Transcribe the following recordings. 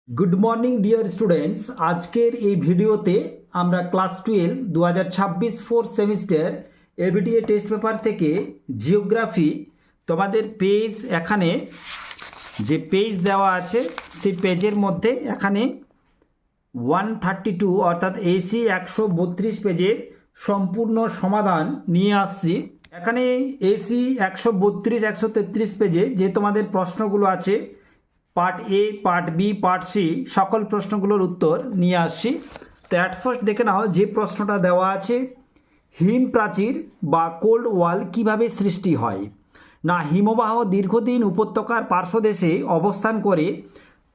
Good morning dear students. আজকের এই ভিডিওতে আমরা class 12 2026 fourth semester ABTA test paper থেকে জিওগ্রাফি তোমাদের পেজ, এখানে যে পেজ দেওয়া আছে সেই পেজের মধ্যে এখানে 132 অর্থাৎ এসি 132 পেজের সম্পূর্ণ সমাধান নিয়ে আসছি। এখানে এসি 132 133 পেজে যে তোমাদের প্রশ্নগুলো আছে, part A, part B, part C, সকল প্রশ্নগুলোর উত্তর নিয়ে আসছি। তো অ্যাট ফার্স্ট দেখে নাও যে প্রশ্নটা দেওয়া আছে, হিম প্রাচীর বা কোল্ড ওয়াল কিভাবে সৃষ্টি হয়। না, হিমবাহ দীর্ঘদিন উপত্যকার পার্শ্বদেশে অবস্থান করে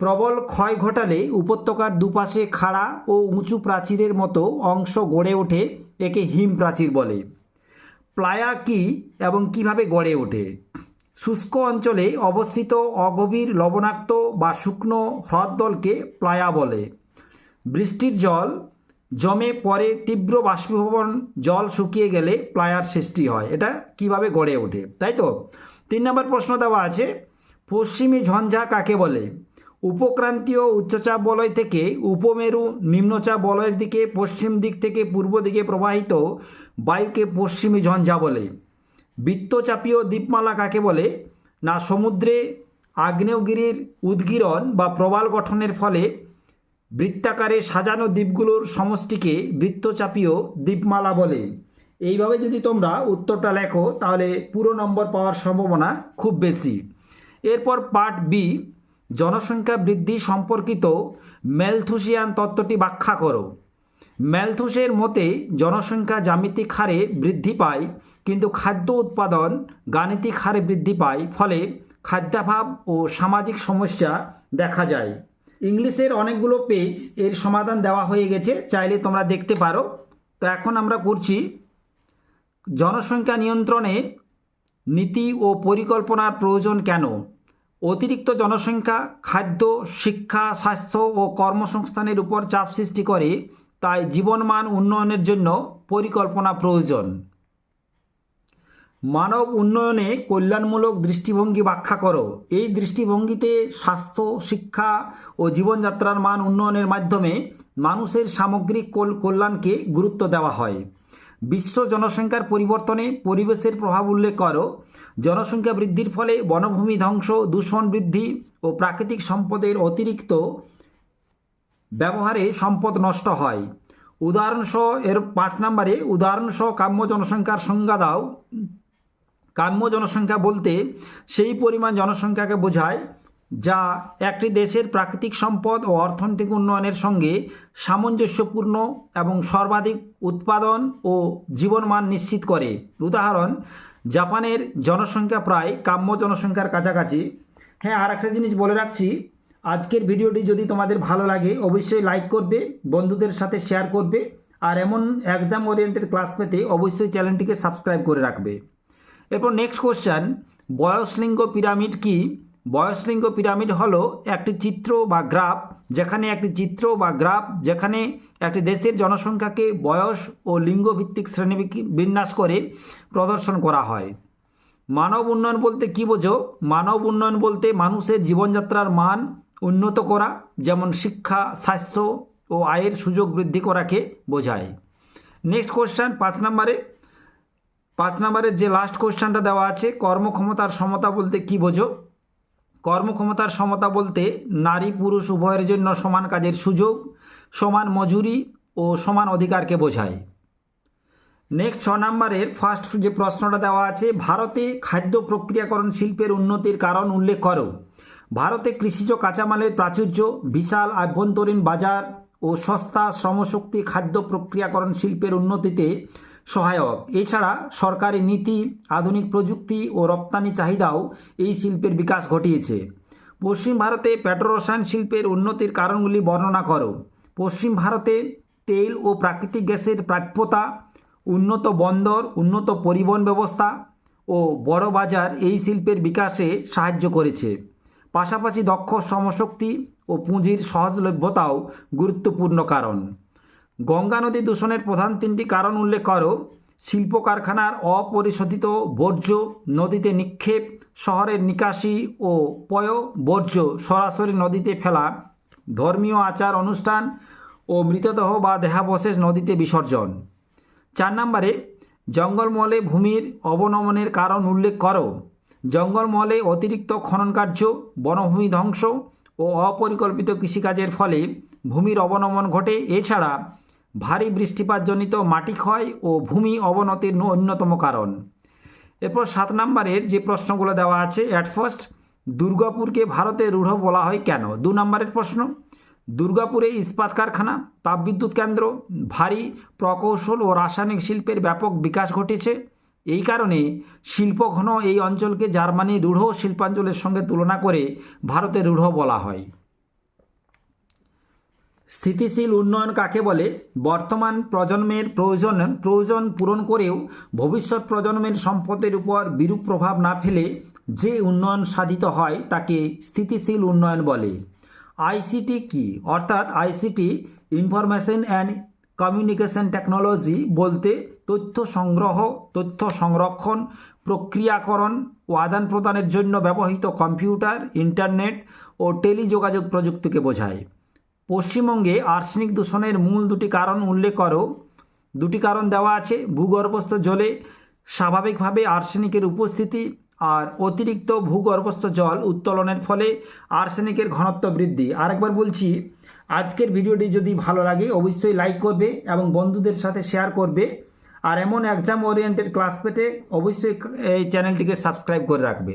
প্রবল ক্ষয় ঘটালে উপত্যকার দুপাশে খাড়া ও উঁচু প্রাচীরের মতো অংশ গড়ে ওঠে, একে হিম প্রাচীর বলে। প্লায়া কি এবং কিভাবে গড়ে ওঠে। শুষ্ক অঞ্চলে অবস্থিত অগভীর লবণাক্ত বা শুকনো হ্রদদলকে প্লায়া বলে। বৃষ্টির জল জমে পরে তীব্র বাষ্পীভবন, জল শুকিয়ে গেলে প্লায়ার সৃষ্টি হয়। এটা কিভাবে গড়ে ওঠে, তাই তো। 3 নম্বর প্রশ্ন দেওয়া আছে, পশ্চিমী ঝঞ্ঝা কাকে বলে। উপক্রান্তীয় উচ্চচাপ বলয় থেকে উপমেরু নিম্নচাপ বলয়ের দিকে পশ্চিম দিক থেকে পূর্ব দিকে প্রবাহিত বায়ুকে পশ্চিমী ঝঞ্ঝা বলে। বৃত্তচাপীয় দ্বীপমালা কাকে বলে। না, সমুদ্রে আগ্নেয়গিরির উদগীরণ বা প্রবাল গঠনের ফলে বৃত্তাকারে সাজানো দ্বীপগুলোর সমষ্টিকে বৃত্তচাপীয় দ্বীপমালা বলে। এইভাবে যদি তোমরা উত্তরটা লেখো তাহলে পুরো নম্বর পাওয়ার সম্ভাবনা খুব বেশি। এরপর পার্ট বি, জনসংখ্যা বৃদ্ধি সম্পর্কিত ম্যালথুসিয়ান তত্ত্বটি ব্যাখ্যা করো। ম্যালথুসের মতে জনসংখ্যা জ্যামিতিক হারে বৃদ্ধি পায়, কিন্তু খাদ্য উৎপাদন গাণিতিক হারে বৃদ্ধি পায়, ফলে খাদ্যাভাব ও সামাজিক সমস্যা দেখা যায়। ইংলিশের অনেকগুলো পেজ এর সমাধান দেওয়া হয়ে গেছে, চাইলে তোমরা দেখতে পারো। তো এখন আমরা করছি জনসংখ্যা নিয়ন্ত্রণে নীতি ও পরিকল্পনার প্রয়োজন কেন। অতিরিক্ত জনসংখ্যা খাদ্য, শিক্ষা, স্বাস্থ্য ও কর্মসংস্থানের উপর চাপ সৃষ্টি করে, তাই জীবনমান উন্নয়নের জন্য পরিকল্পনা প্রয়োজন। মানব উন্নয়নে কল্যাণমূলক দৃষ্টিভঙ্গি ব্যাখ্যা করো। এই দৃষ্টিভঙ্গিতে স্বাস্থ্য, শিক্ষা ও জীবনযাত্রার মান উন্নয়নের মাধ্যমে মানুষের সামগ্রিক কল্যাণকে গুরুত্ব দেওয়া হয়। বিশ্ব জনসংখ্যার পরিবর্তনে পরিবেশের প্রভাব উল্লেখ করো। জনসংখ্যা বৃদ্ধির ফলে বনভূমি ধ্বংস, দূষণ বৃদ্ধি ও প্রাকৃতিক সম্পদের অতিরিক্ত ব্যবহারে সম্পদ নষ্ট হয়। উদাহরণসহ এর 5 নম্বরে উদাহরণসহ কাম্য জনসংখ্যার সংজ্ঞা দাও। কাম্য জনসংখ্যা বলতে সেই পরিমাণ জনসংখ্যাকে বোঝায় যা একটি দেশের প্রাকৃতিক সম্পদ ও অর্থনৈতিক উন্নয়নের সঙ্গে সামঞ্জস্যপূর্ণ এবং সর্বাধিক উৎপাদন ও জীবনমান নিশ্চিত করে। উদাহরণ, জাপানের জনসংখ্যা প্রায় কাম্য জনসংখ্যার কাছাকাছি। হ্যাঁ, আর একটা জিনিস বলে রাখছি, আজকের ভিডিওটি যদি তোমাদের ভালো লাগে অবশ্যই লাইক করবে, বন্ধুদের সাথে শেয়ার করবে, আর এমন এক্সাম ওরিয়েন্টেড ক্লাস পেতে অবশ্যই চ্যানেলটিকে সাবস্ক্রাইব করে রাখবে। এরপর নেক্সট কোশ্চেন, বয়সলিঙ্গ পিরামিড কি। বয়সলিঙ্গ পিরামিড হলো একটি চিত্র বা গ্রাফ যেখানে একটি দেশের জনসংখ্যাকে বয়স ও লিঙ্গভিত্তিক শ্রেণী বিন্যাস করে প্রদর্শন করা হয়। মানব উন্নয়ন বলতে কী বোঝো। মানব উন্নয়ন বলতে মানুষের জীবনযাত্রার মান উন্নত করা, যেমন শিক্ষা, স্বাস্থ্য ও আয়ের সুযোগ বৃদ্ধি করাকে বোঝায়। নেক্সট কোশ্চেন 5 নম্বরের যে লাস্ট কোশ্চেনটা দেওয়া আছে, কর্মক্ষমতার সমতা বলতে কী বোঝো। কর্মক্ষমতার সমতা বলতে নারী পুরুষ উভয়ের জন্য সমান কাজের সুযোগ, সমান মজুরি ও সমান অধিকারকে বোঝায়। নেক্সট 6 নম্বরের ফার্স্ট যে প্রশ্নটা দেওয়া আছে, ভারতে খাদ্য প্রক্রিয়াকরণ শিল্পের উন্নতির কারণ উল্লেখ করো। ভারতে কৃষিজ কাঁচামালের প্রাচুর্য, বিশাল আভ্যন্তরীণ বাজার ও সস্তা শ্রমশক্তি খাদ্য প্রক্রিয়াকরণ শিল্পের উন্নতিতে সহায়ক। এছাড়া সরকারি নীতি, আধুনিক প্রযুক্তি ও রপ্তানি চাহিদাও এই শিল্পের বিকাশ ঘটিয়েছে। পশ্চিম ভারতে পেট্রোরসায়ন শিল্পের উন্নতির কারণগুলি বর্ণনা করো। পশ্চিম ভারতে তেল ও প্রাকৃতিক গ্যাসের প্রাপ্যতা, উন্নত বন্দর, উন্নত পরিবহন ব্যবস্থা ও বড় বাজার এই শিল্পের বিকাশে সাহায্য করেছে। পাশাপাশি দক্ষ শ্রমশক্তি ও পুঁজির সহজলভ্যতাও গুরুত্বপূর্ণ কারণ। গঙ্গা নদী দূষণের প্রধান 3টি কারণ উল্লেখ করো। শিল্প কারখানার অপরিশোধিত বর্জ্য নদীতে নিক্ষেপ, শহরের নিকাশি ও পয় বর্জ্য সরাসরি নদীতে ফেলা, ধর্মীয় আচার অনুষ্ঠান ও মৃতদেহ বা দেহাবশেষ নদীতে বিসর্জন। 4 নম্বরে জঙ্গলমহলে ভূমির অবনমনের কারণ উল্লেখ করো। জঙ্গলমহলে অতিরিক্ত খনন কার্য, বনভূমি ধ্বংস ও অপরিকল্পিত কৃষিকাজের ফলে ভূমির অবনমন ঘটে। এছাড়া ভারী বৃষ্টিপাতজনিত মাটি ক্ষয় ও ভূমি অবনতির অন্যতম কারণ। এরপর 7 নম্বরের যে প্রশ্নগুলো দেওয়া আছে, অ্যাট ফার্স্ট দুর্গাপুরকে ভারতের রূঢ় বলা হয় কেন? 2 নম্বরের প্রশ্ন, দুর্গাপুরে ইস্পাত কারখানা, তাপবিদ্যুৎ কেন্দ্র, ভারী প্রকৌশল ও রাসায়নিক শিল্পের ব্যাপক বিকাশ ঘটেছে। এই কারণে শিল্পঘন এই অঞ্চলকে জার্মানির রূঢ় শিল্পাঞ্চলের সঙ্গে তুলনা করে ভারতের রূঢ় বলা হয়। স্থিতিশীল উন্নয়ন কাকে বলে? বর্তমান প্রজন্মের প্রয়োজন পূরণ করেও ভবিষ্যৎ প্রজন্মের সম্পদের উপর বিরূপ প্রভাব না ফেলে যে উন্নয়ন সাধিত হয় তাকে স্থিতিশীল উন্নয়ন বলে। আইসিটি কি? অর্থাৎ ICT information and communication technology বলতে তথ্য সংগ্রহ, তথ্য সংরক্ষণ, প্রক্রিয়াকরণ ও আদান প্রদানের জন্য ব্যবহৃত কম্পিউটার, ইন্টারনেট ও টেলিযোগাযোগ প্রযুক্তিকে বোঝায়। পশ্চিমবঙ্গে আর্সেনিক দূষণের মূল 2টি কারণ উল্লেখ করো। 2টি কারণ দেওয়া আছে, ভূগর্ভস্থ জলে স্বাভাবিকভাবে আর্সেনিকের উপস্থিতি আর অতিরিক্ত ভূগর্ভস্থ জল উত্তোলনের ফলে আর্সেনিকের ঘনত্ব বৃদ্ধি। আরেকবার বলছি, আজকের ভিডিওটি যদি ভালো লাগে অবশ্যই লাইক করবে এবং বন্ধুদের সাথে শেয়ার করবে। আর এমন এক্সাম ওরিয়েন্টেড ক্লাস পেতে অবশ্যই এই চ্যানেলটিকে সাবস্ক্রাইব করে রাখবে।